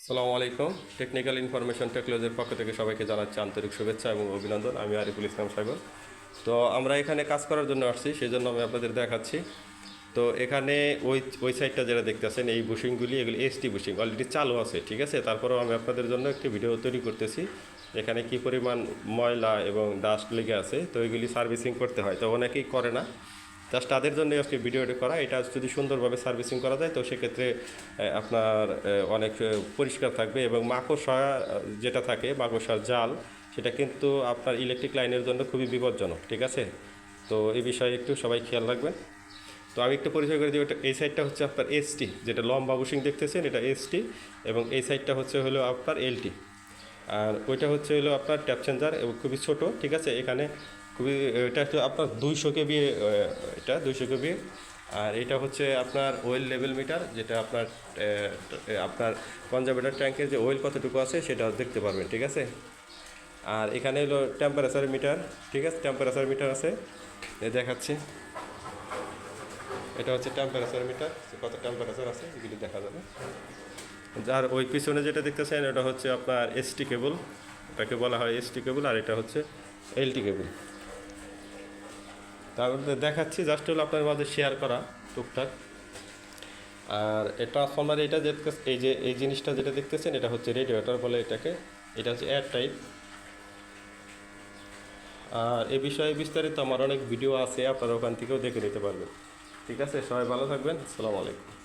আসসালামু আলাইকুম। Technical information টেকনোলজির পক্ষ থেকে সবাইকে জানাচ্ছি আন্তরিক শুভেচ্ছা এবং অভিনন্দন। আমি আরিফুল ইসলাম সাগর। তো আমরা এখানে কাজ করার জন্য আসছি, সেই জন্য আমি আপনাদের দেখাচ্ছি। তো এখানে ওই সাইডটা যেটা দেখতেছেন, এই বুশিংগুলি এগুলি এসটি বুশিং অলরেডি চালু আছে, ঠিক আছে। তারপরেও আমি আপনাদের জন্য একটি ভিডিও তৈরি করতেছি। এখানে কি পরিমাণ ময়লা এবং ডাস্ট লেগে আছে, তো এগুলি সার্ভিসিং করতে হয়, তো অনেকেই করে না। জাস্ট তাদের জন্য আজকে ভিডিওটি করা। এটা যদি সুন্দরভাবে সার্ভিসিং করা যায় তো সেক্ষেত্রে আপনার অনেক পরিষ্কার থাকবে এবং মাকড়সা যেটা থাকে, মাকড়সার জাল, সেটা কিন্তু আপনার ইলেকট্রিক লাইনের জন্য খুবই বিপজ্জনক, ঠিক আছে। তো এই বিষয়ে একটু সবাই খেয়াল রাখবেন। তো আমি একটু পরিচয় করে দিই। এই সাইডটা হচ্ছে আপনার এসটি, যেটা লম্বা বুশিং দেখতেছেন, এটা এসটি, এবং এই সাইডটা হলো আপনার এলটি। আর ওইটা হলো আপনার ট্যাপ চেঞ্জার এবং খুবই ছোট, ঠিক আছে। এখানে খুবই এটা হচ্ছে আপনার 200 কেবি, এটা 200 কেবি। আর এটা হচ্ছে আপনার ওয়েল লেভেল মিটার, যেটা আপনার কনজারভেটর ট্যাঙ্কের যে ওয়েল কতটুকু আছে সেটা দেখতে পারবেন, ঠিক আছে। আর এখানে হলো টেম্পারেচার মিটার, ঠিক আছে, টেম্পারেচার মিটার আছে, দেখাচ্ছি। এটা হচ্ছে টেম্পারেচার মিটার, কত টেম্পারেচার আছে এগুলি দেখা যাবে। যার ওই পিছনে যেটা দেখতেছেন এটা হচ্ছে আপনার এসটি কেবল, এটাকে বলা হয় এসটি কেবল, আর এটা হচ্ছে এলটি কেবল। তারপরে দেখাচ্ছি, জাস্ট হলো আপনার মাঝে শেয়ার করা টুকটাক। আর এটা ট্রান্সফর্মার, এটা যে এই জিনিসটা যেটা দেখতেছেন এটা হচ্ছে রেডিয়েটর বলে এটাকে, এটা হচ্ছে এয়ার টাইপ। আর এ বিষয়ে বিস্তারিত আমার অনেক ভিডিও আছে, আপনারা ওখান থেকেও দেখে নিতে পারবেন, ঠিক আছে। সবাই ভালো থাকবেন। আসসালামু আলাইকুম।